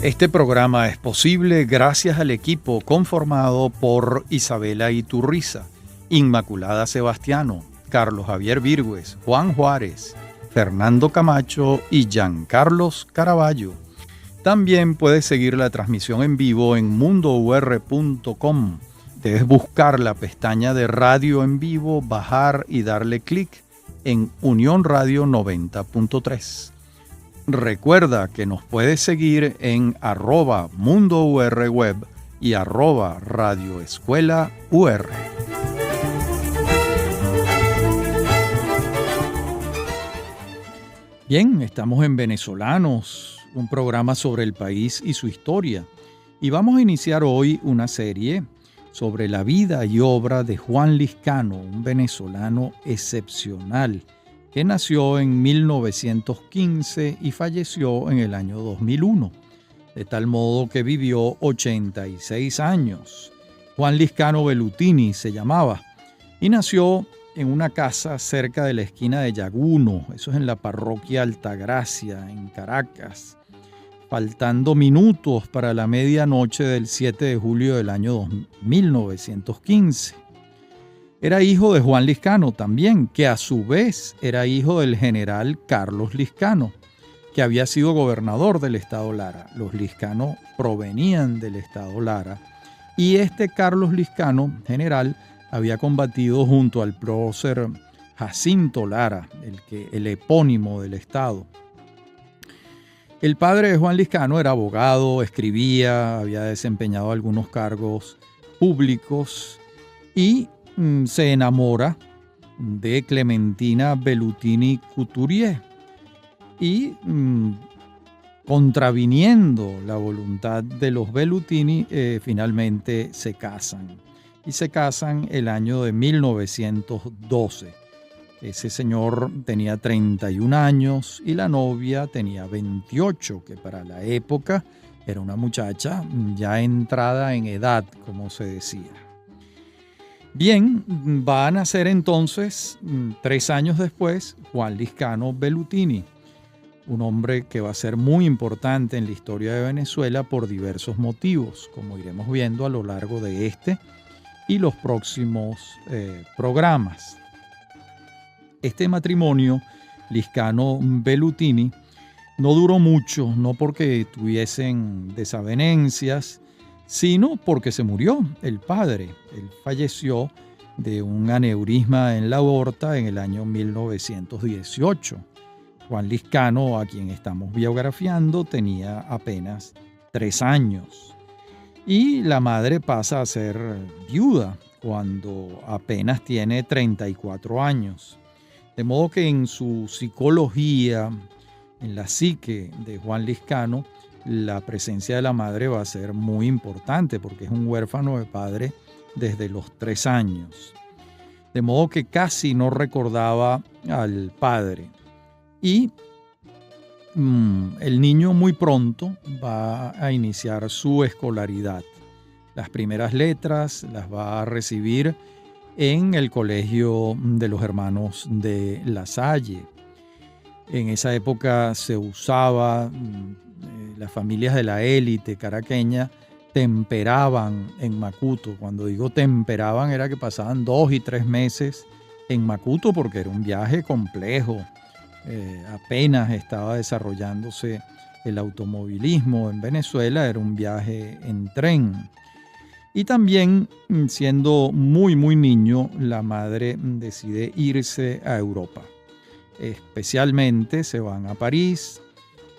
Este programa es posible gracias al equipo conformado por Isabela Iturriza, Inmaculada Sebastiano, Carlos Javier Virgües, Juan Juárez, Fernando Camacho y Giancarlos Caraballo. También puedes seguir la transmisión en vivo en mundour.com. Debes buscar la pestaña de Radio en Vivo, bajar y darle clic en Unión Radio 90.3. Recuerda que nos puedes seguir en @mundourweb y @radioescuelaur. Bien, estamos en Venezolanos, un programa sobre el país y su historia. Y vamos a iniciar hoy una serie sobre la vida y obra de Juan Liscano, un venezolano excepcional, que nació en 1915 y falleció en el año 2001, de tal modo que vivió 86 años. Juan Liscano Bellutini se llamaba y nació en una casa cerca de la esquina de Yaguno, eso es en la parroquia Altagracia, en Caracas, faltando minutos para la medianoche del 7 de julio del año 1915. Era hijo de Juan Liscano también, que a su vez era hijo del general Carlos Liscano, que había sido gobernador del estado Lara. Los Liscano provenían del estado Lara y este Carlos Liscano, general, había combatido junto al prócer Jacinto Lara, el epónimo del estado. El padre de Juan Liscano era abogado, escribía, había desempeñado algunos cargos públicos y se enamora de Clementina Bellutini Couturier y contraviniendo la voluntad de los Bellutini, finalmente se casan. Y se casan el año de 1912. Ese señor tenía 31 años y la novia tenía 28, que para la época era una muchacha ya entrada en edad, como se decía. Bien, va a nacer entonces, 3 años después, Juan Liscano Bellutini, un hombre que va a ser muy importante en la historia de Venezuela por diversos motivos, como iremos viendo a lo largo de este y los próximos programas. Este matrimonio Liscano-Bellutini no duró mucho, no porque tuviesen desavenencias, sino porque se murió el padre. Él falleció de un aneurisma en la aorta en el año 1918. Juan Liscano, a quien estamos biografiando, tenía apenas 3 años. Y la madre pasa a ser viuda cuando apenas tiene 34 años. De modo que en su psicología, en la psique de Juan Liscano, la presencia de la madre va a ser muy importante porque es un huérfano de padre desde los 3 años. De modo que casi no recordaba al padre. Y el niño muy pronto va a iniciar su escolaridad. Las primeras letras las va a recibir en el colegio de los hermanos de La Salle. En esa época se usaba, las familias de la élite caraqueña temperaban en Macuto. Cuando digo temperaban era que pasaban 2 y 3 meses en Macuto porque era un viaje complejo. Apenas estaba desarrollándose el automovilismo en Venezuela, era un viaje en tren. Y también, siendo muy niño, la madre decide irse a Europa. Especialmente se van a París.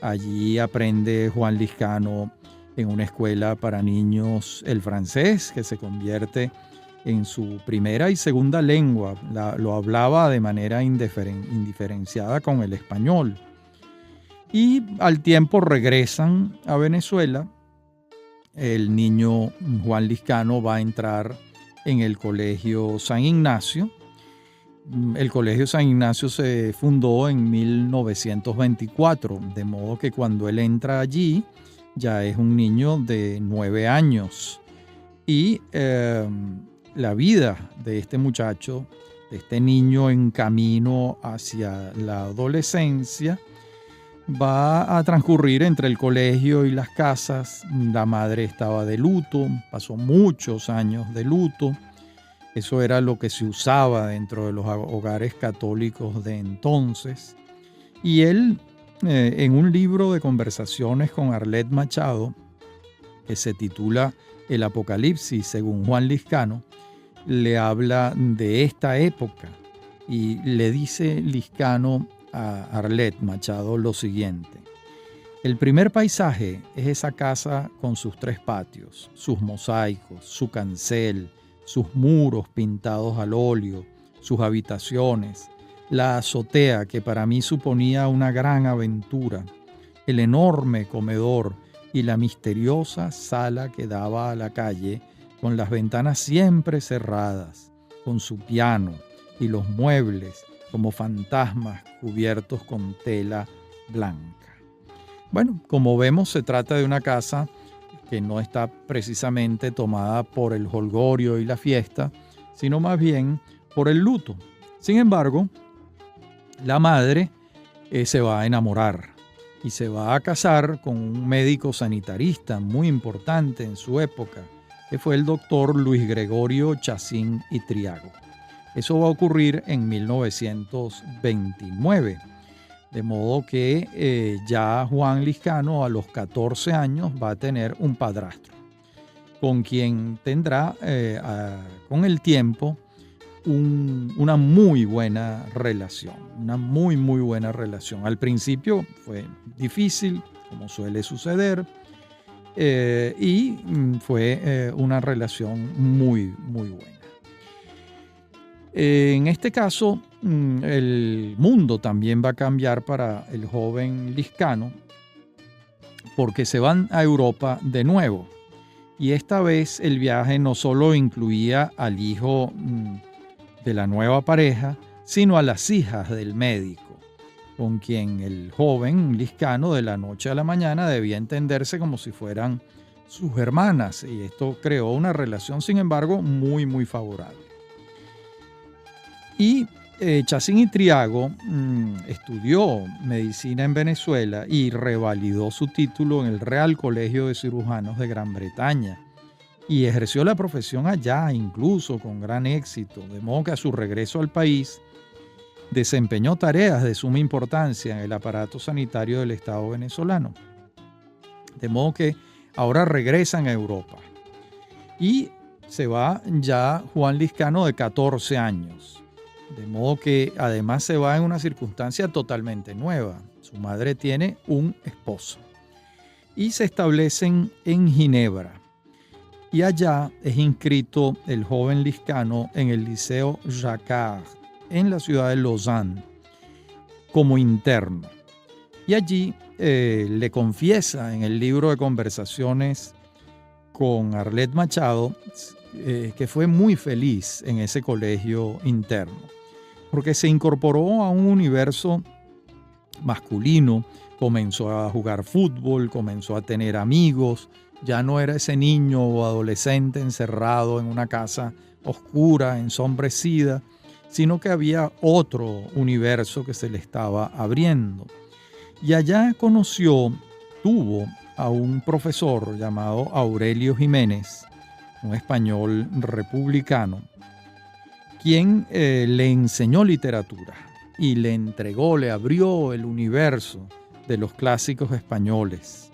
Allí aprende Juan Liscano en una escuela para niños el francés, que se convierte en su primera y segunda lengua. Lo hablaba de manera indiferenciada con el español. Y al tiempo regresan a Venezuela. El niño Juan Liscano va a entrar en el Colegio San Ignacio. El Colegio San Ignacio se fundó en 1924, de modo que cuando él entra allí ya es un niño de 9 años. Y la vida de este muchacho, de este niño en camino hacia la adolescencia, va a transcurrir entre el colegio y las casas. La madre estaba de luto, pasó muchos años de luto. Eso era lo que se usaba dentro de los hogares católicos de entonces. Y él, en un libro de conversaciones con Arlet Machado, que se titula El Apocalipsis según Juan Liscano, le habla de esta época y le dice Liscano a Arlet Machado lo siguiente: el primer paisaje es esa casa con sus 3 patios, sus mosaicos, su cancel, sus muros pintados al óleo, sus habitaciones, la azotea que para mí suponía una gran aventura, el enorme comedor y la misteriosa sala que daba a la calle con las ventanas siempre cerradas, con su piano y los muebles como fantasmas cubiertos con tela blanca. Bueno, como vemos, se trata de una casa que no está precisamente tomada por el jolgorio y la fiesta, sino más bien por el luto. Sin embargo, la madre se va a enamorar y se va a casar con un médico sanitarista muy importante en su época, que fue el doctor Luis Gregorio Chacín y Triago. Eso va a ocurrir en 1929. De modo que ya Juan Liscano a los 14 años va a tener un padrastro, con quien tendrá con el tiempo una muy buena relación, una muy buena relación. Al principio fue difícil, como suele suceder, y fue una relación muy buena. En este caso, el mundo también va a cambiar para el joven Liscano, porque se van a Europa de nuevo. Y esta vez el viaje no solo incluía al hijo de la nueva pareja, sino a las hijas del médico, con quien el joven Liscano de la noche a la mañana debía entenderse como si fueran sus hermanas. Y esto creó una relación, sin embargo, muy favorable. Y Chacín y Triago estudió medicina en Venezuela y revalidó su título en el Real Colegio de Cirujanos de Gran Bretaña y ejerció la profesión allá, incluso con gran éxito, de modo que a su regreso al país desempeñó tareas de suma importancia en el aparato sanitario del Estado venezolano. De modo que ahora regresan a Europa y se va ya Juan Liscano de 14 años. De modo que además se va en una circunstancia totalmente nueva. Su madre tiene un esposo y se establecen en Ginebra. Y allá es inscrito el joven Liscano en el Liceo Jacquard, en la ciudad de Lausanne, como interno. Y allí le confiesa en el libro de conversaciones con Arlet Machado que fue muy feliz en ese colegio interno, porque se incorporó a un universo masculino, comenzó a jugar fútbol, comenzó a tener amigos, ya no era ese niño o adolescente encerrado en una casa oscura, ensombrecida, sino que había otro universo que se le estaba abriendo. Y allá tuvo a un profesor llamado Aurelio Jiménez, un español republicano, quien le enseñó literatura y le abrió el universo de los clásicos españoles.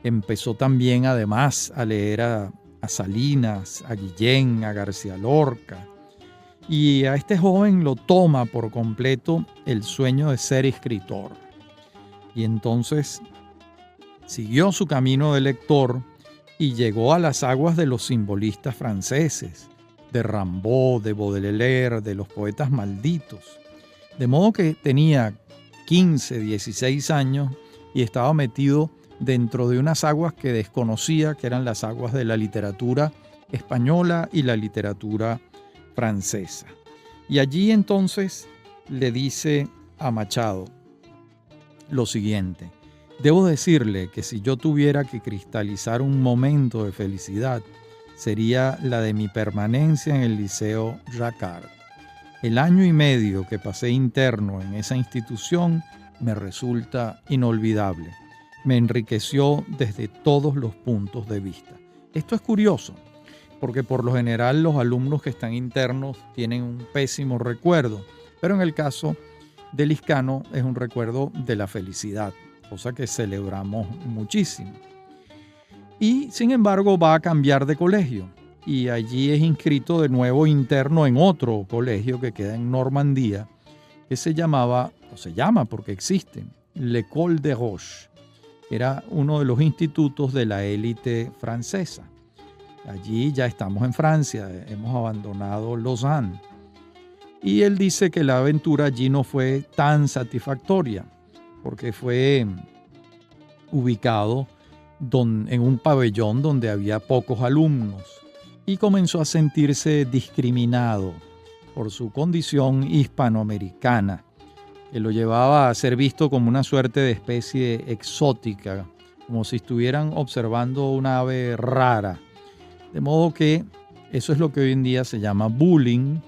Empezó también además a leer a Salinas, a Guillén, a García Lorca, y a este joven lo toma por completo el sueño de ser escritor. Y entonces siguió su camino de lector y llegó a las aguas de los simbolistas franceses, de Rimbaud, de Baudelaire, de los poetas malditos. De modo que tenía 15, 16 años y estaba metido dentro de unas aguas que desconocía, que eran las aguas de la literatura española y la literatura francesa. Y allí entonces le dice a Machado lo siguiente: debo decirle que si yo tuviera que cristalizar un momento de felicidad, sería la de mi permanencia en el Liceo Jacquard. El año y medio que pasé interno en esa institución me resulta inolvidable. Me enriqueció desde todos los puntos de vista. Esto es curioso, porque por lo general los alumnos que están internos tienen un pésimo recuerdo, pero en el caso de Lizcano es un recuerdo de la felicidad, cosa que celebramos muchísimo. Y sin embargo va a cambiar de colegio y allí es inscrito de nuevo interno en otro colegio que queda en Normandía, que se llama porque existe, l'École de Roche. Era uno de los institutos de la élite francesa. Allí ya estamos en Francia, hemos abandonado Lausanne. Y él dice que la aventura allí no fue tan satisfactoria, porque fue ubicado en un pabellón donde había pocos alumnos y comenzó a sentirse discriminado por su condición hispanoamericana, que lo llevaba a ser visto como una suerte de especie exótica, como si estuvieran observando una ave rara. De modo que eso es lo que hoy en día se llama bullying.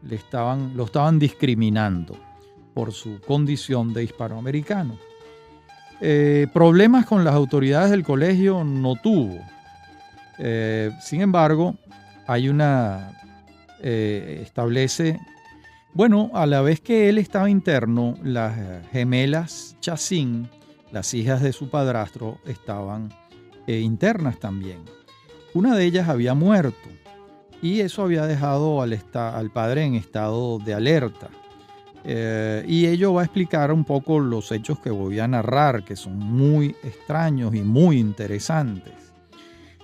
Lo estaban discriminando por su condición de hispanoamericano. Problemas con las autoridades del colegio no tuvo. Sin embargo, hay establece, a la vez que él estaba interno, las gemelas Chassin, las hijas de su padrastro, estaban internas también. Una de ellas había muerto y eso había dejado al padre en estado de alerta. Y ello va a explicar un poco los hechos que voy a narrar, que son muy extraños y muy interesantes.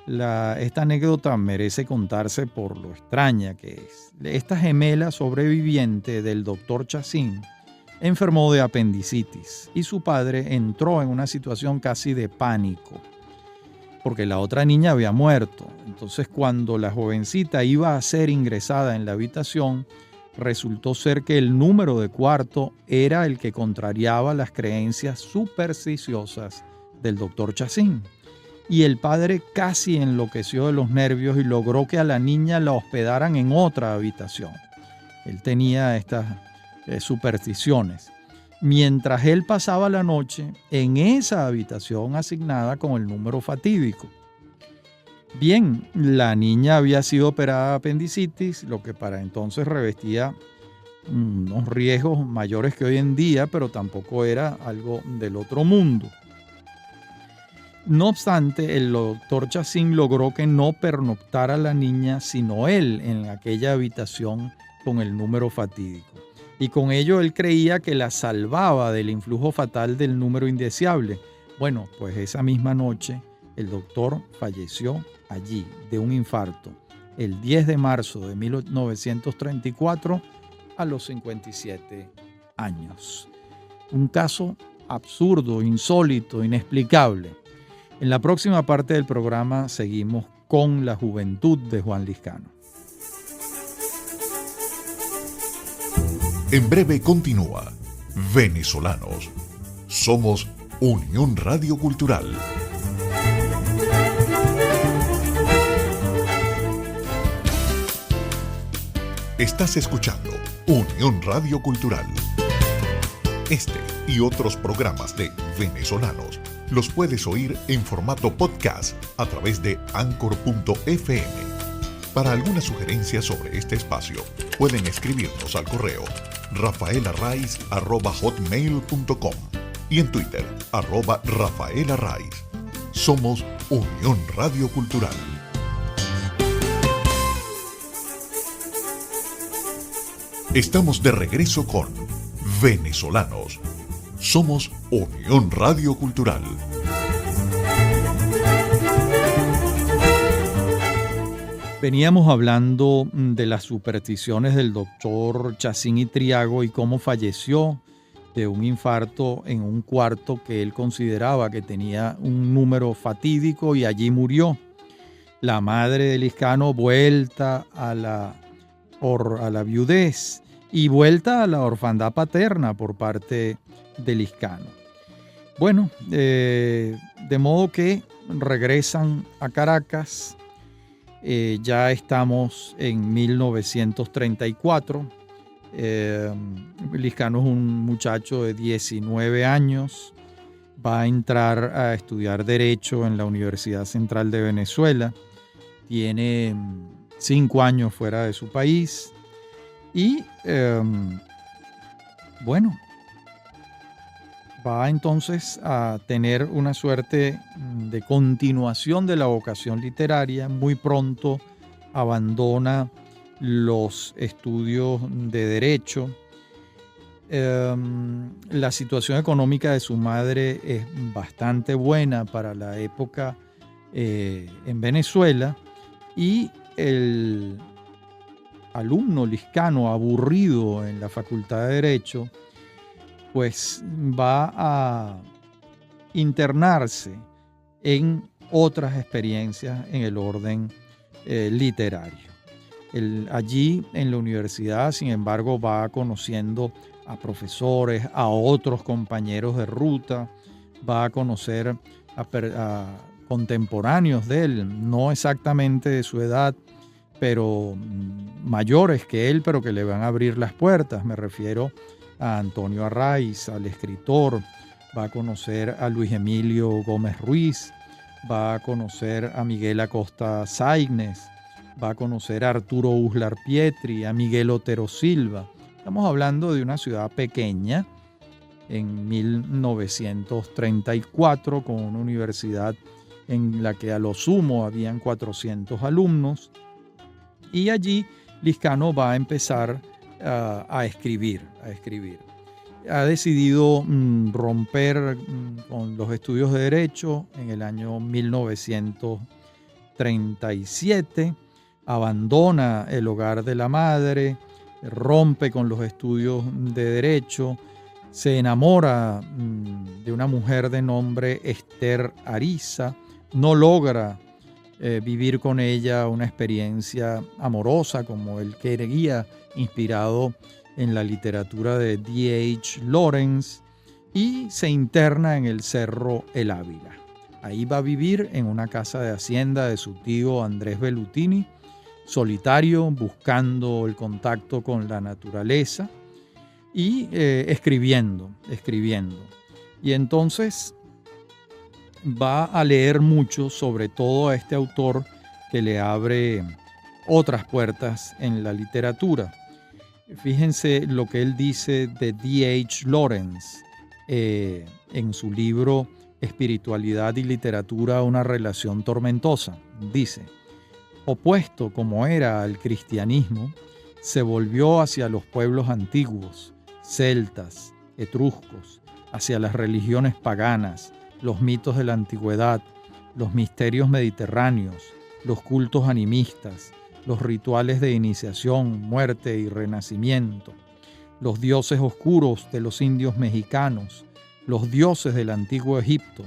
Esta anécdota merece contarse por lo extraña que es. Esta gemela sobreviviente del doctor Chassin enfermó de apendicitis y su padre entró en una situación casi de pánico, porque la otra niña había muerto. Entonces, cuando la jovencita iba a ser ingresada en la habitación, resultó ser que el número de cuarto era el que contrariaba las creencias supersticiosas del doctor Chassin. Y el padre casi enloqueció de los nervios y logró que a la niña la hospedaran en otra habitación. Él tenía estas supersticiones. Mientras él pasaba la noche en esa habitación asignada con el número fatídico. Bien, la niña había sido operada de apendicitis, lo que para entonces revestía unos riesgos mayores que hoy en día, pero tampoco era algo del otro mundo. No obstante, el doctor Chassin logró que no pernoctara la niña, sino él en aquella habitación con el número fatídico. Y con ello él creía que la salvaba del influjo fatal del número indeseable. Bueno, pues esa misma noche el doctor falleció allí de un infarto el 10 de marzo de 1934 a los 57 años. Un caso absurdo, insólito, inexplicable. En la próxima parte del programa seguimos con la juventud de Juan Lizcano. En breve continúa Venezolanos. Somos Unión Radio Cultural. Estás escuchando Unión Radio Cultural. Este y otros programas de Venezolanos los puedes oír en formato podcast a través de anchor.fm. Para alguna sugerencia sobre este espacio, pueden escribirnos al correo rafaelarraiz@hotmail.com y en Twitter @rafaelarraiz. Somos Unión Radio Cultural. Estamos de regreso con Venezolanos. Somos Unión Radio Cultural. Veníamos hablando de las supersticiones del doctor Chassin y Triago y cómo falleció de un infarto en un cuarto que él consideraba que tenía un número fatídico y allí murió. La madre de Lizcano vuelta a la viudez y vuelta a la orfandad paterna por parte de Lizcano. Bueno, de modo que regresan a Caracas. Ya estamos en 1934 Liscano es un muchacho de 19 años, va a entrar a estudiar Derecho en la Universidad Central de Venezuela, tiene 5 años fuera de su país y bueno, va entonces a tener una suerte de continuación de la vocación literaria. Muy pronto abandona los estudios de Derecho. La situación económica de su madre es bastante buena para la época en Venezuela, y el alumno liscano aburrido en la Facultad de Derecho pues va a internarse en otras experiencias en el orden literario. Allí en la universidad, sin embargo, va conociendo a profesores, a otros compañeros de ruta, va a conocer a contemporáneos de él, no exactamente de su edad, pero mayores que él, pero que le van a abrir las puertas. Me refiero a Antonio Arraiz, al escritor, va a conocer a Luis Emilio Gómez Ruiz, va a conocer a Miguel Acosta Sáignes, va a conocer a Arturo Uslar Pietri, a Miguel Otero Silva. Estamos hablando de una ciudad pequeña en 1934, con una universidad en la que a lo sumo habían 400 alumnos, y allí Liscano va a empezar a escribir. Ha decidido romper con los estudios de Derecho en el año 1937, abandona el hogar de la madre, rompe con los estudios de Derecho, se enamora de una mujer de nombre Esther Ariza, no logra vivir con ella una experiencia amorosa como él quería, inspirado en la literatura de D.H. Lawrence, y se interna en el Cerro El Ávila. Ahí va a vivir en una casa de hacienda de su tío Andrés Bellutini, solitario, buscando el contacto con la naturaleza y escribiendo. Y entonces va a leer mucho, sobre todo a este autor que le abre otras puertas en la literatura. Fíjense lo que él dice de D.H. Lawrence en su libro Espiritualidad y Literatura, una relación tormentosa. Dice: opuesto como era al cristianismo, se volvió hacia los pueblos antiguos, celtas, etruscos, hacia las religiones paganas, los mitos de la antigüedad, los misterios mediterráneos, los cultos animistas, los rituales de iniciación, muerte y renacimiento, los dioses oscuros de los indios mexicanos, los dioses del antiguo Egipto.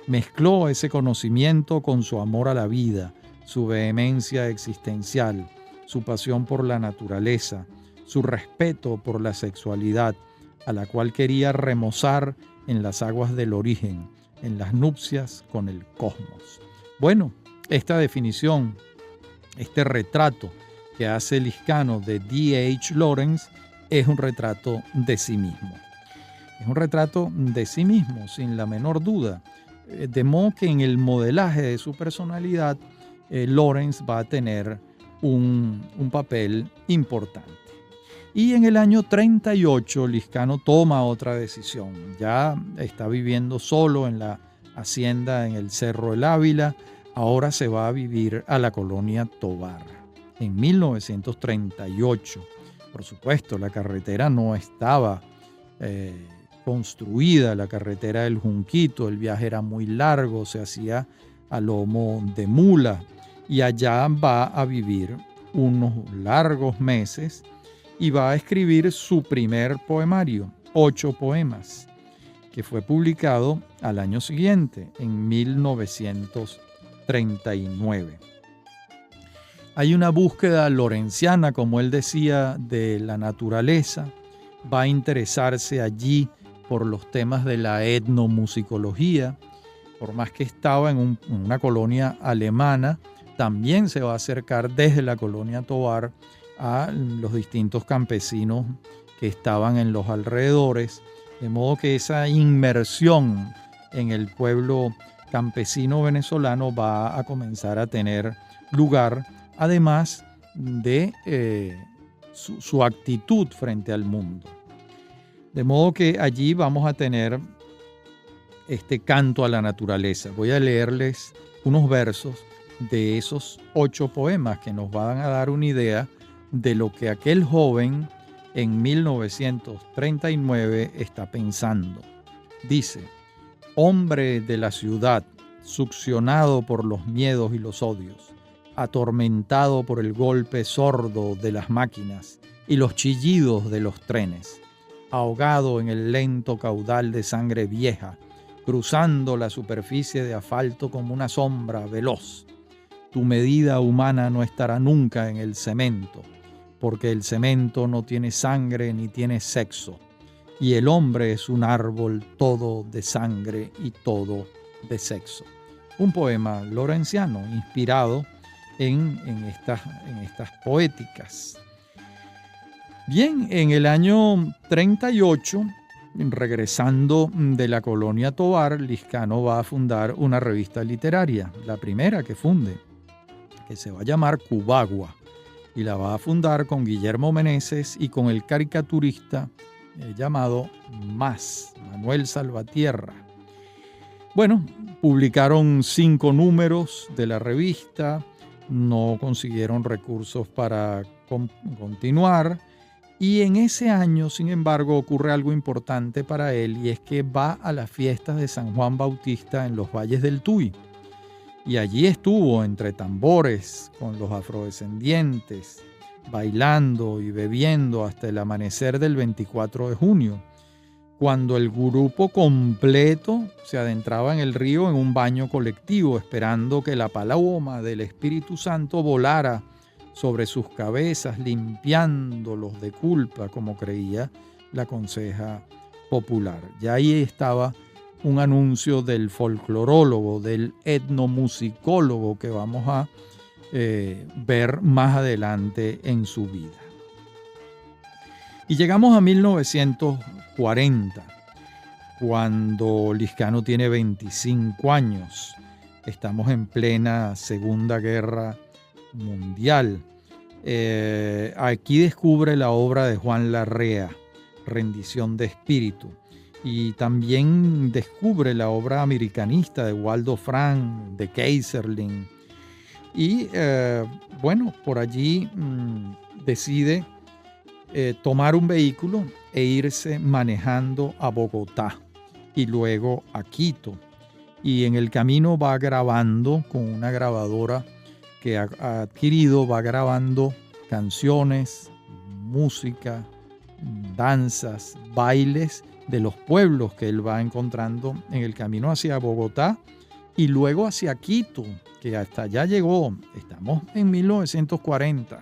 Mezcló ese conocimiento con su amor a la vida, su vehemencia existencial, su pasión por la naturaleza, su respeto por la sexualidad, a la cual quería remozar en las aguas del origen, en las nupcias con el cosmos. Bueno, esta definición, este retrato que hace Liscano de D.H. Lawrence es un retrato de sí mismo. Es un retrato de sí mismo, sin la menor duda. De modo que en el modelaje de su personalidad, Lawrence va a tener un papel importante. Y en el año 38, Liscano toma otra decisión. Ya está viviendo solo en la hacienda en el Cerro El Ávila. Ahora se va a vivir a la colonia Tovar. En 1938, por supuesto, la carretera no estaba construida, la carretera del Junquito. El viaje era muy largo, se hacía a lomo de mula. Y allá va a vivir unos largos meses y va a escribir su primer poemario, 8 poemas, que fue publicado al año siguiente, en 1939. Hay una búsqueda lorenciana, como él decía, de la naturaleza. Va a interesarse allí por los temas de la etnomusicología. Por más que estaba en una colonia alemana, también se va a acercar desde la colonia Tovar a los distintos campesinos que estaban en los alrededores, de modo que esa inmersión en el pueblo campesino venezolano va a comenzar a tener lugar, además de su actitud frente al mundo. De modo que allí vamos a tener este canto a la naturaleza. Voy a leerles unos versos de esos 8 poemas que nos van a dar una idea de lo que aquel joven en 1939 está pensando. Dice: hombre de la ciudad, succionado por los miedos y los odios, atormentado por el golpe sordo de las máquinas y los chillidos de los trenes, ahogado en el lento caudal de sangre vieja, cruzando la superficie de asfalto como una sombra veloz. Tu medida humana no estará nunca en el cemento, porque el cemento no tiene sangre ni tiene sexo, y el hombre es un árbol todo de sangre y todo de sexo. Un poema lorenciano inspirado en estas poéticas. Bien, en el año 38, regresando de la colonia Tovar, Liscano va a fundar una revista literaria, la primera que funde, que se va a llamar Cubagua, y la va a fundar con Guillermo Meneses y con el caricaturista llamado Manuel Salvatierra. Bueno, publicaron 5 números de la revista, no consiguieron recursos para continuar, y en ese año, sin embargo, ocurre algo importante para él, y es que va a las fiestas de San Juan Bautista en los Valles del Tuy. Y allí estuvo entre tambores con los afrodescendientes, bailando y bebiendo hasta el amanecer del 24 de junio, cuando el grupo completo se adentraba en el río en un baño colectivo, esperando que la paloma del Espíritu Santo volara sobre sus cabezas, limpiándolos de culpa, como creía la conseja popular. Ya ahí estaba un anuncio del folclorólogo, del etnomusicólogo que vamos a ver más adelante en su vida. Y llegamos a 1940, cuando Liscano tiene 25 años. Estamos en plena Segunda Guerra Mundial. Aquí descubre la obra de Juan Larrea, Rendición de Espíritu. Y también descubre la obra americanista de Waldo Frank, de Keyserling. Y bueno, por allí decide tomar un vehículo e irse manejando a Bogotá y luego a Quito. Y en el camino va grabando con una grabadora que ha adquirido, va grabando canciones, música, danzas, bailes de los pueblos que él va encontrando en el camino hacia Bogotá y luego hacia Quito, que hasta allá llegó. Estamos en 1940.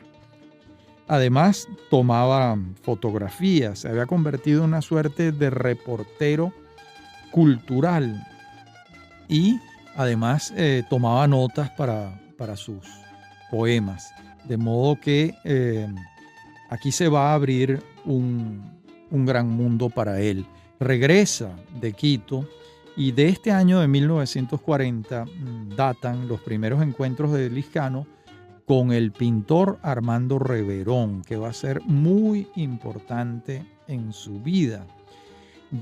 Además, tomaba fotografías, se había convertido en una suerte de reportero cultural y además tomaba notas para sus poemas. De modo que aquí se va a abrir un gran mundo para él. Regresa de Quito y de este año de 1940 datan los primeros encuentros de Liscano con el pintor Armando Reverón, que va a ser muy importante en su vida.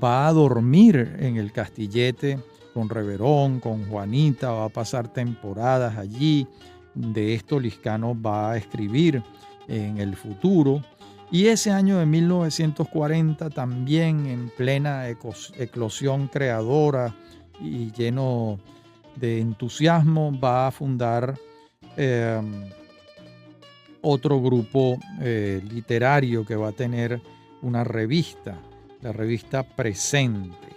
Va a dormir en el Castillete con Reverón, con Juanita, va a pasar temporadas allí. De esto Liscano va a escribir en el futuro. Y ese año de 1940 también, en plena eclosión creadora y lleno de entusiasmo, va a fundar otro grupo literario que va a tener una revista, la revista Presente.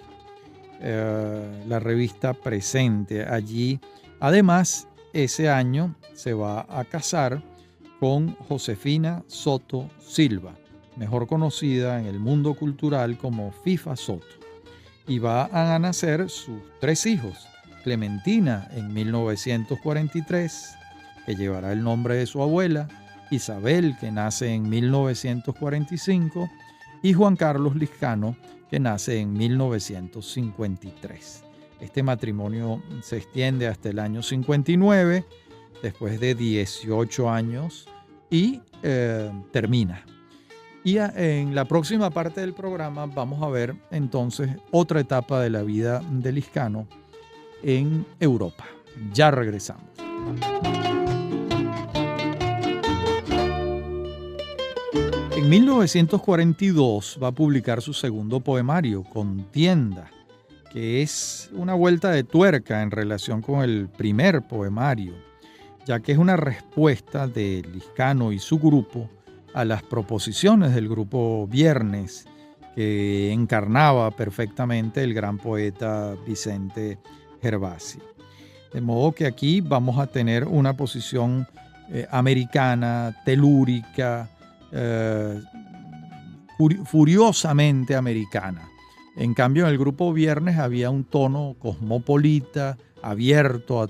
La revista Presente. Allí, además, ese año se va a casar con Josefina Soto Silva, mejor conocida en el mundo cultural como Fifa Soto. Y va a nacer sus 3 hijos, Clementina en 1943, que llevará el nombre de su abuela, Isabel, que nace en 1945, y Juan Carlos Liscano, que nace en 1953. Este matrimonio se extiende hasta el año 59, después de 18 años, y termina. Y en la próxima parte del programa vamos a ver entonces otra etapa de la vida de Liscano en Europa. Ya regresamos. En 1942 va a publicar su segundo poemario, Contienda, que es una vuelta de tuerca en relación con el primer poemario, ya que es una respuesta de Liscano y su grupo a las proposiciones del grupo Viernes, que encarnaba perfectamente el gran poeta Vicente Gervasi. De modo que aquí vamos a tener una posición americana, telúrica, furiosamente americana. En cambio, en el grupo Viernes había un tono cosmopolita, abierto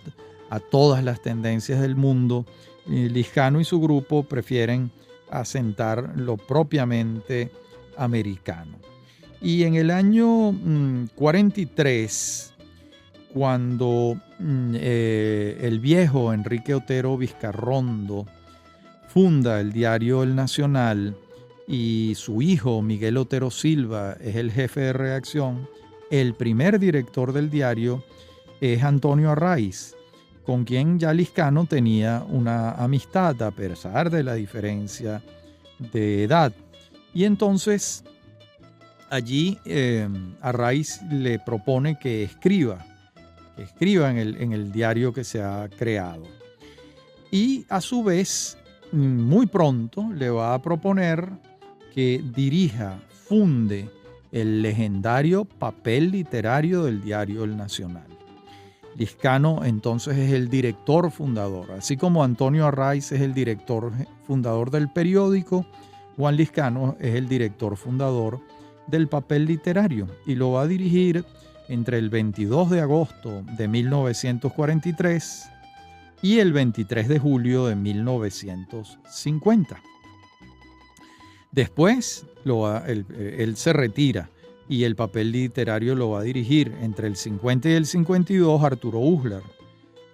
a todas las tendencias del mundo. Liscano y su grupo prefieren asentar lo propiamente americano. Y en el año 43, cuando el viejo Enrique Otero Vizcarrondo funda el diario El Nacional y su hijo Miguel Otero Silva es el jefe de redacción, el primer director del diario es Antonio Arraiz, con quien ya Liscano tenía una amistad a pesar de la diferencia de edad. Y entonces allí Arraiz le propone que escriba en el diario que se ha creado. Y a su vez, muy pronto le va a proponer que funde el legendario papel literario del diario El Nacional. Liscano entonces es el director fundador, así como Antonio Arraiz es el director fundador del periódico. Juan Liscano es el director fundador del papel literario y lo va a dirigir entre el 22 de agosto de 1943 y el 23 de julio de 1950. Después él se retira y el papel literario lo va a dirigir entre el 50 y el 52 Arturo Uslar.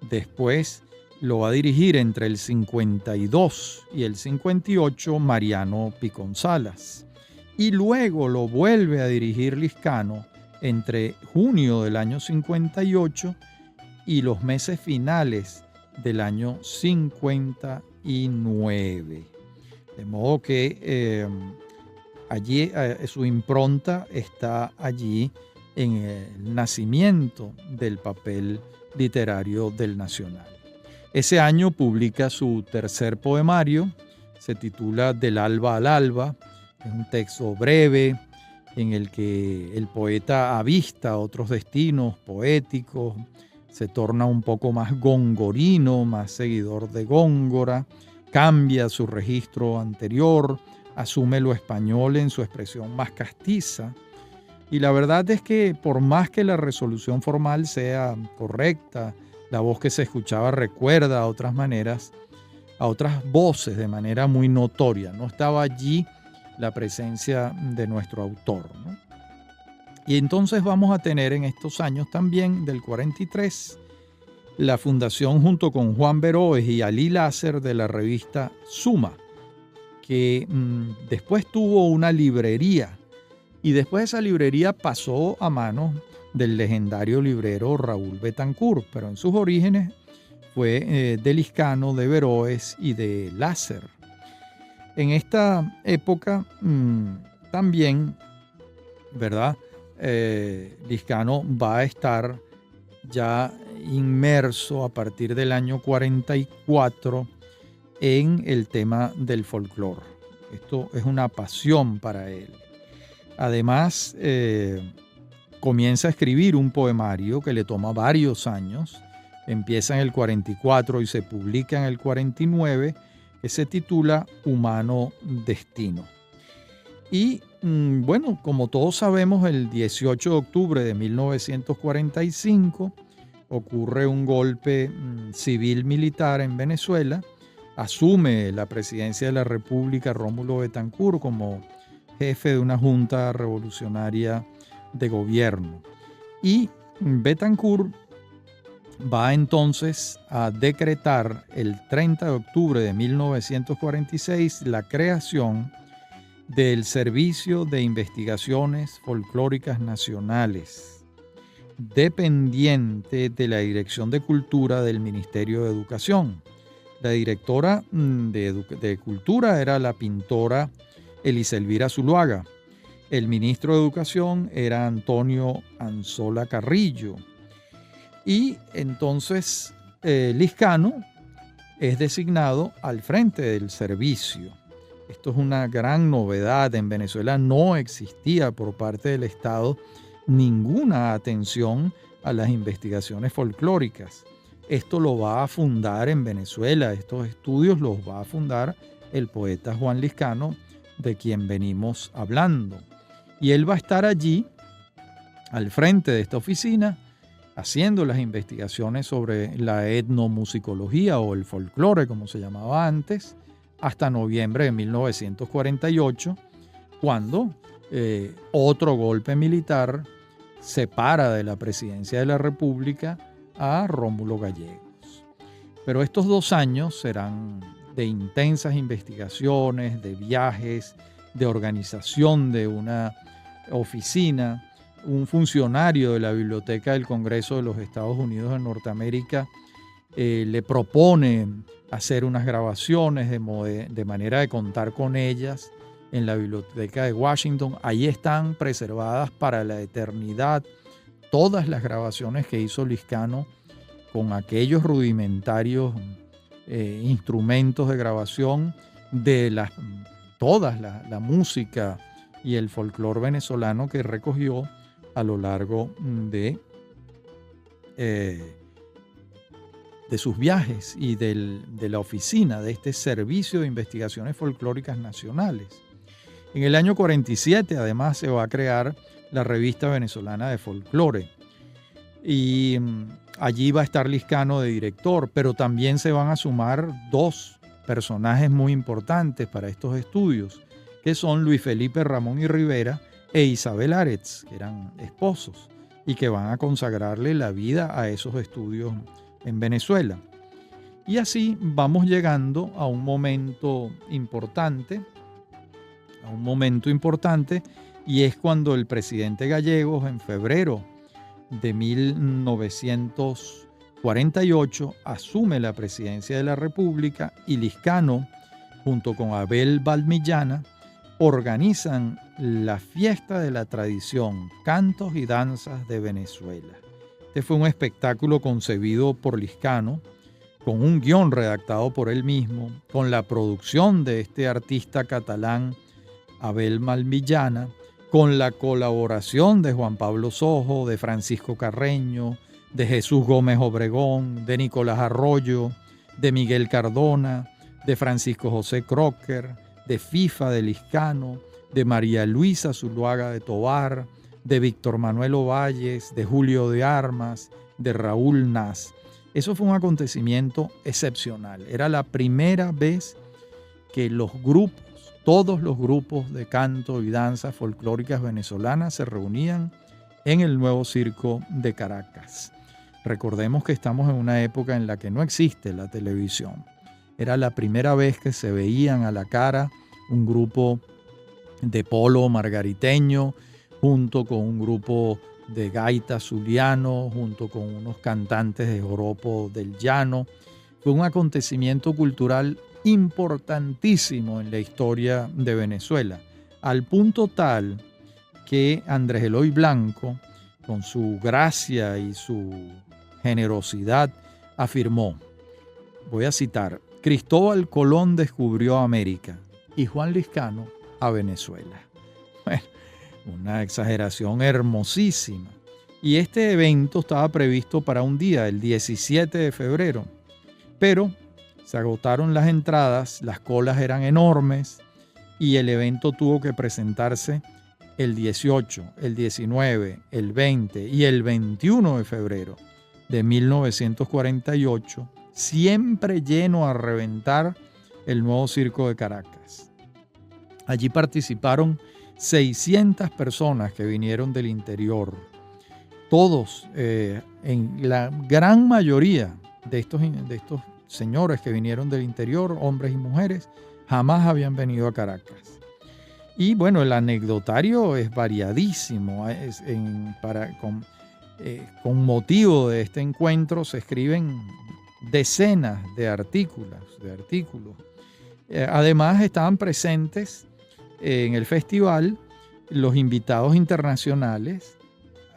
Después lo va a dirigir entre el 52 y el 58 Mariano Picón Salas. Y luego lo vuelve a dirigir Liscano entre junio del año 58 y los meses finales del año 59. De modo que allí su impronta está allí en el nacimiento del papel literario del Nacional. Ese año publica su tercer poemario, se titula Del alba al alba, es un texto breve en el que el poeta avista otros destinos poéticos, se torna un poco más gongorino, más seguidor de Góngora, cambia su registro anterior, asume lo español en su expresión más castiza. Y la verdad es que por más que la resolución formal sea correcta, la voz que se escuchaba recuerda a otras maneras, a otras voces de manera muy notoria. No estaba allí la presencia de nuestro autor, ¿no? Y entonces vamos a tener en estos años también, del 43, la fundación junto con Juan Veroes y Alí Láser de la revista Suma, que después tuvo una librería y después esa librería pasó a manos del legendario librero Raúl Betancourt, pero en sus orígenes fue de Liscano, de Veroes y de Láser. En esta época también, ¿verdad? Liscano va a estar ya inmerso a partir del año 44 en el tema del folclore. Esto es una pasión para él. Además, comienza a escribir un poemario que le toma varios años. Empieza en el 44 y se publica en el 49, que se titula Humano Destino. Y bueno, como todos sabemos, el 18 de octubre de 1945 ocurre un golpe civil-militar en Venezuela asume la presidencia de la República Rómulo Betancourt como jefe de una junta revolucionaria de gobierno. Y Betancourt va entonces a decretar el 30 de octubre de 1946 la creación del Servicio de Investigaciones Folclóricas Nacionales, dependiente de la Dirección de Cultura del Ministerio de Educación. La directora de Cultura era la pintora Eliselvira Zuluaga. El ministro de Educación era Antonio Anzola Carrillo. Y entonces Lizcano es designado al frente del servicio. Esto es una gran novedad. En Venezuela no existía por parte del Estado ninguna atención a las investigaciones folclóricas. Esto lo va a fundar en Venezuela, estos estudios los va a fundar el poeta Juan Lizcano, de quien venimos hablando. Y él va a estar allí, al frente de esta oficina, haciendo las investigaciones sobre la etnomusicología o el folclore, como se llamaba antes, hasta noviembre de 1948, cuando otro golpe militar separa de la presidencia de la República a Rómulo Gallegos. Pero estos 2 años serán de intensas investigaciones, de viajes, de organización de una oficina. Un funcionario de la Biblioteca del Congreso de los Estados Unidos de Norteamérica le propone hacer unas grabaciones de manera de contar con ellas en la Biblioteca de Washington. Ahí están preservadas para la eternidad todas las grabaciones que hizo Lizcano con aquellos rudimentarios instrumentos de grabación de toda la música y el folclore venezolano que recogió a lo largo de sus viajes y de la oficina de este Servicio de Investigaciones Folclóricas Nacionales. En el año 47, además, se va a crear la Revista Venezolana de Folclore. Y allí va a estar Lizcano de director, pero también se van a sumar 2 personajes muy importantes para estos estudios, que son Luis Felipe Ramón y Rivera e Isabel Aretz, que eran esposos y que van a consagrarle la vida a esos estudios en Venezuela. Y así vamos llegando a un momento importante, y es cuando el presidente Gallegos, en febrero de 1948, asume la presidencia de la República, y Lizcano, junto con Abel Valmillana, organizan la Fiesta de la Tradición, Cantos y Danzas de Venezuela. Este fue un espectáculo concebido por Lizcano, con un guión redactado por él mismo, con la producción de este artista catalán Abel Valmillana, con la colaboración de Juan Pablo Sojo, de Francisco Carreño, de Jesús Gómez Obregón, de Nicolás Arroyo, de Miguel Cardona, de Francisco José Crocker, de FIFA de Lizcano, de María Luisa Zuluaga de Tovar, de Víctor Manuel Ovalles, de Julio de Armas, de Raúl Nas. Eso fue un acontecimiento excepcional. Era la primera vez que todos los grupos de canto y danzas folclóricas venezolanas se reunían en el Nuevo Circo de Caracas. Recordemos que estamos en una época en la que no existe la televisión. Era la primera vez que se veían a la cara un grupo de polo margariteño, junto con un grupo de gaita zuliano, junto con unos cantantes de joropo del llano. Fue un acontecimiento cultural importantísimo en la historia de Venezuela, al punto tal que Andrés Eloy Blanco, con su gracia y su generosidad, afirmó, voy a citar, Cristóbal Colón descubrió América y Juan Lizcano a Venezuela. Bueno, una exageración hermosísima. Y este evento estaba previsto para un día, el 17 de febrero, pero se agotaron las entradas, las colas eran enormes y el evento tuvo que presentarse el 18, el 19, el 20 y el 21 de febrero de 1948, siempre lleno a reventar el nuevo Circo de Caracas. Allí participaron 600 personas que vinieron del interior. Todos, en la gran mayoría de estos señores que vinieron del interior, hombres y mujeres, jamás habían venido a Caracas. Y bueno, el anecdotario es variadísimo. Con motivo de este encuentro se escriben decenas de artículos. Además estaban presentes en el festival los invitados internacionales,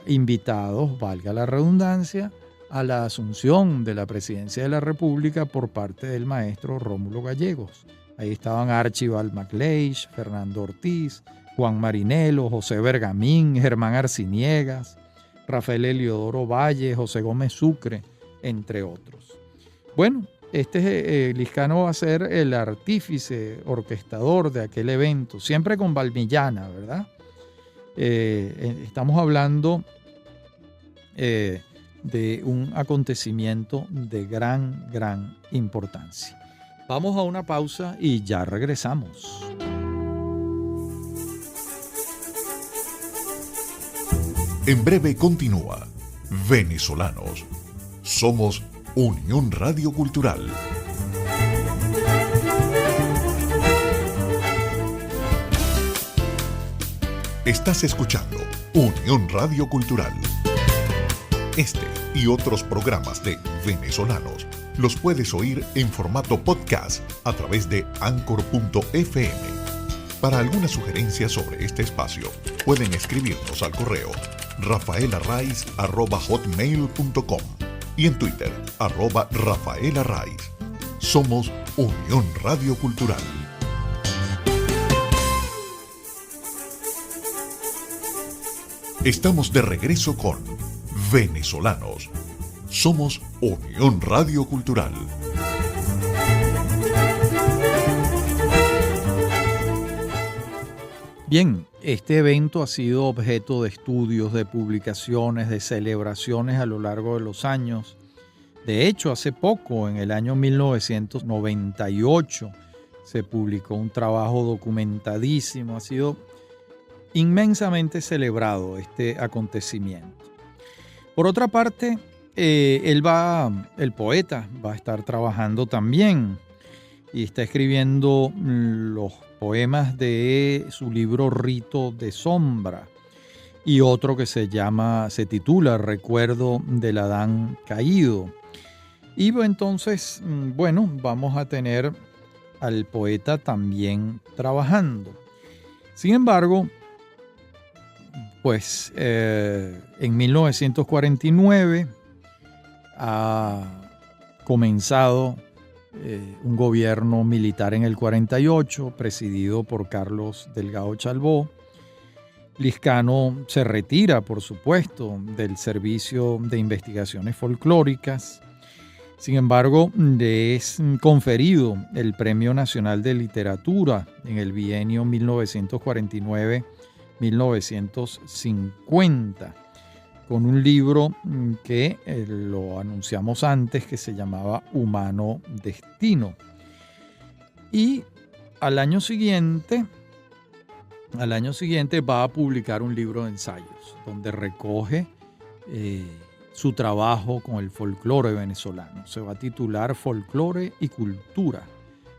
invitados, valga la redundancia, a la asunción de la presidencia de la República por parte del maestro Rómulo Gallegos. Ahí estaban Archibald MacLeish, Fernando Ortiz, Juan Marinelo, José Bergamín, Germán Arciniegas, Rafael Heliodoro Valle, José Gómez Sucre, entre otros. Bueno, Liscano va a ser el artífice, orquestador de aquel evento, siempre con Valmillana, ¿verdad? Estamos hablando de un acontecimiento de gran importancia. Vamos a una pausa y ya regresamos. En breve continúa Venezolanos. Somos Unión Radio Cultural. Estás escuchando Unión Radio Cultural. Este y otros programas de Venezolanos los puedes oír en formato podcast a través de Anchor.fm. Para alguna sugerencia sobre este espacio, pueden escribirnos al correo rafaelarraiz@hotmail.com y en Twitter @rafaelarraiz. Somos Unión Radio Cultural. Estamos de regreso con Venezolanos. Somos Unión Radio Cultural. Bien, este evento ha sido objeto de estudios, de publicaciones, de celebraciones a lo largo de los años. De hecho, hace poco, en el año 1998, se publicó un trabajo documentadísimo. Ha sido inmensamente celebrado este acontecimiento. Por otra parte, el poeta va a estar trabajando también y está escribiendo los poemas de su libro Rito de Sombra y otro que se titula Recuerdo del Adán Caído. Y entonces, bueno, vamos a tener al poeta también trabajando. Sin embargo, pues en 1949 ha comenzado un gobierno militar en el 48, presidido por Carlos Delgado Chalbó. Liscano se retira, por supuesto, del Servicio de Investigaciones Folclóricas. Sin embargo, le es conferido el Premio Nacional de Literatura en el bienio 1949-1950, con un libro que lo anunciamos antes, que se llamaba Humano Destino. Y al año siguiente va a publicar un libro de ensayos donde recoge su trabajo con el folclore venezolano. Se va a titular Folclore y Cultura.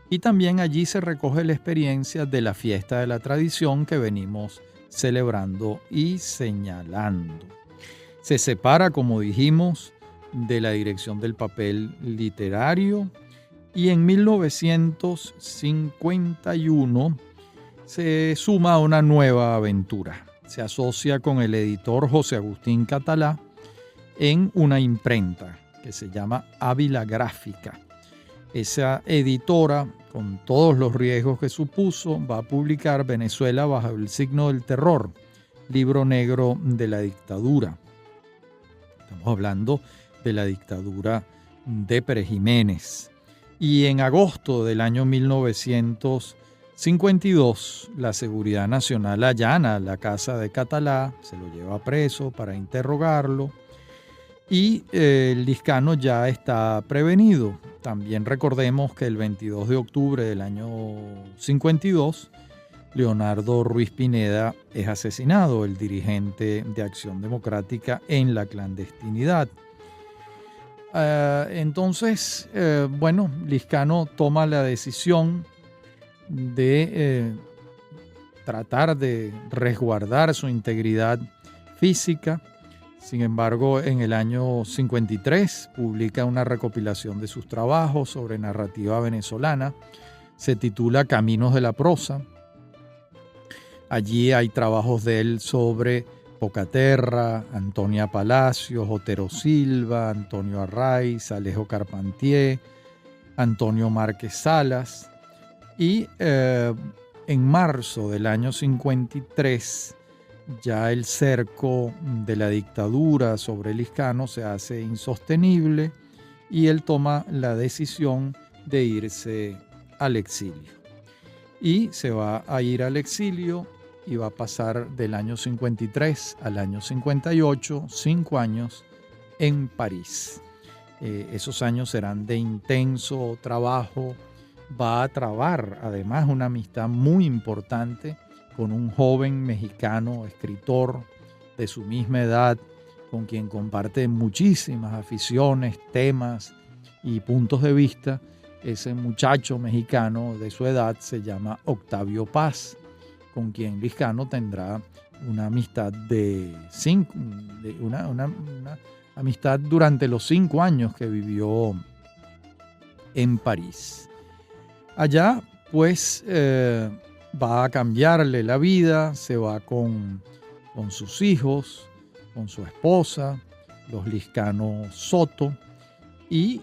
Y también allí se recoge la experiencia de la fiesta de la tradición que venimos celebrando y señalando. Se separa, como dijimos, de la dirección del papel literario y en 1951 se suma a una nueva aventura. Se asocia con el editor José Agustín Catalá en una imprenta que se llama Ávila Gráfica. Esa editora, con todos los riesgos que supuso, va a publicar Venezuela bajo el signo del terror, libro negro de la dictadura. Estamos hablando de la dictadura de Pérez Jiménez. Y en agosto del año 1952, la Seguridad Nacional allana la casa de Catalá, se lo lleva preso para interrogarlo. y el Liscano ya está prevenido. También recordemos que el 22 de octubre del año 52, Leonardo Ruiz Pineda es asesinado, el dirigente de Acción Democrática, en la clandestinidad. Entonces, Liscano toma la decisión de tratar de resguardar su integridad física. Sin embargo, en el año 53 publica una recopilación de sus trabajos sobre narrativa venezolana. Se titula Caminos de la prosa. Allí hay trabajos de él sobre Pocaterra, Antonia Palacios, Otero Silva, Antonio Arraiz, Alejo Carpentier, Antonio Márquez Salas. Y en marzo del año 53, ya el cerco de la dictadura sobre Liscano se hace insostenible y él toma la decisión de irse al exilio. Y se va a ir al exilio y va a pasar del año 53 al año 58, 5 años en París. Esos años serán de intenso trabajo. Va a trabar además una amistad muy importante con un joven mexicano, escritor de su misma edad, con quien comparte muchísimas aficiones, temas y puntos de vista. Ese muchacho mexicano de su edad se llama Octavio Paz, con quien Liscano tendrá una amistad una amistad durante los 5 años que vivió en París. Allá, pues, va a cambiarle la vida, se va con sus hijos, con su esposa, los Liscano Soto, y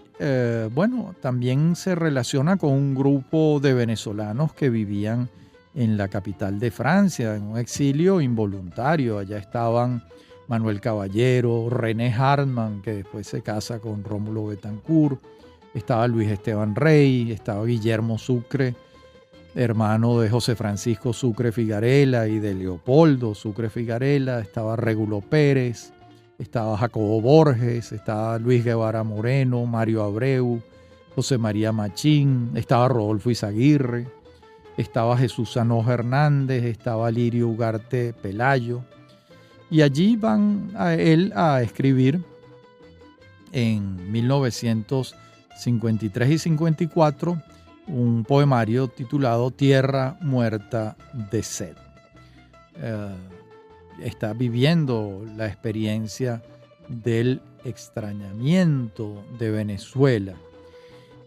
también se relaciona con un grupo de venezolanos que vivían en la capital de Francia, en un exilio involuntario. Allá estaban Manuel Caballero, René Hartmann, que después se casa con Rómulo Betancourt, estaba Luis Esteban Rey, estaba Guillermo Sucre, hermano de José Francisco Sucre Figarela y de Leopoldo Sucre Figarela, estaba Régulo Pérez, estaba Jacobo Borges, estaba Luis Guevara Moreno, Mario Abreu, José María Machín, estaba Rodolfo Izaguirre, estaba Jesús Sanoja Hernández, estaba Lirio Ugarte Pelayo, y allí van a él a escribir en 1953 y 54 un poemario titulado Tierra muerta de sed. Está viviendo la experiencia del extrañamiento de Venezuela.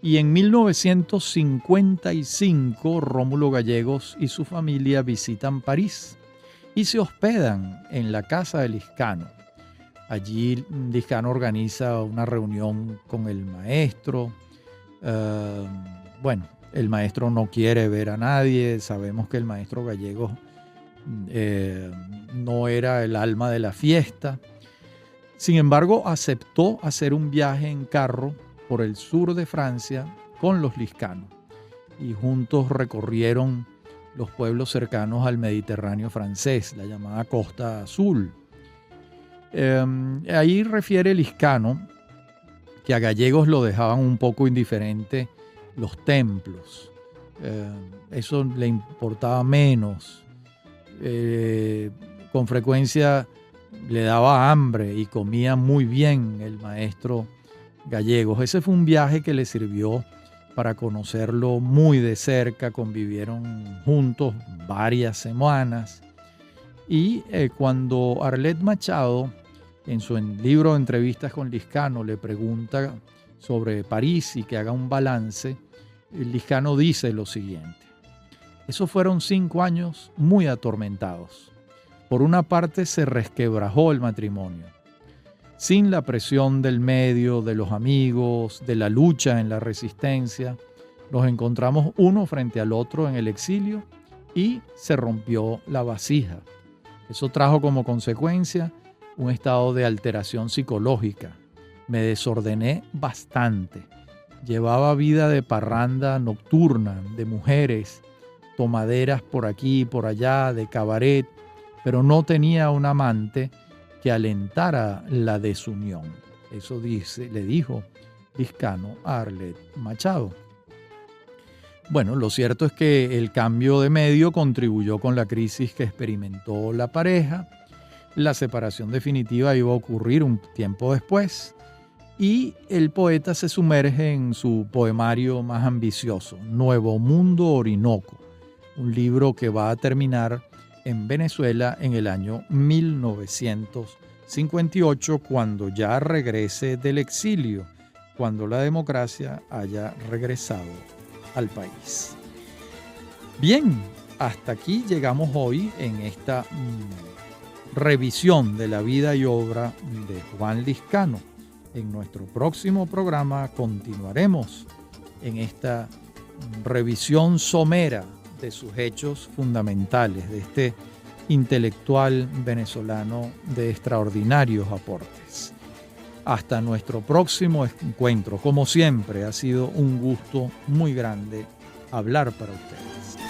Y en 1955 Rómulo Gallegos y su familia visitan París y se hospedan en la casa de Liscano. Allí Liscano organiza una reunión con el maestro. El maestro no quiere ver a nadie. Sabemos que el maestro Gallegos no era el alma de la fiesta. Sin embargo, aceptó hacer un viaje en carro por el sur de Francia con los Liscano y juntos recorrieron los pueblos cercanos al Mediterráneo francés, la llamada Costa Azul. Ahí refiere Liscano que a Gallegos lo dejaban un poco indiferente los templos. Eso le importaba menos. Con frecuencia le daba hambre y comía muy bien el maestro Gallegos. Ese fue un viaje que le sirvió para conocerlo muy de cerca. Convivieron juntos varias semanas. Y cuando Arlet Machado, en su libro de entrevistas con Liscano, le pregunta sobre París y que haga un balance, Liscano dice lo siguiente: esos fueron 5 años muy atormentados. Por una parte se resquebrajó el matrimonio. Sin la presión del medio, de los amigos, de la lucha en la resistencia, nos encontramos uno frente al otro en el exilio y se rompió la vasija. Eso trajo como consecuencia un estado de alteración psicológica. Me desordené bastante. Llevaba vida de parranda nocturna, de mujeres, tomaderas por aquí y por allá, de cabaret, pero no tenía un amante que alentara la desunión. Eso le dijo Liscano a Arlet Machado. Bueno, lo cierto es que el cambio de medio contribuyó con la crisis que experimentó la pareja. La separación definitiva iba a ocurrir un tiempo después y el poeta se sumerge en su poemario más ambicioso, Nuevo Mundo Orinoco, un libro que va a terminar en Venezuela en el año 1958, cuando ya regrese del exilio, cuando la democracia haya regresado al país. Bien, hasta aquí llegamos hoy en esta revisión de la vida y obra de Juan Liscano. En nuestro próximo programa continuaremos en esta revisión somera de sus hechos fundamentales, de este intelectual venezolano de extraordinarios aportes. Hasta nuestro próximo encuentro. Como siempre, ha sido un gusto muy grande hablar para ustedes.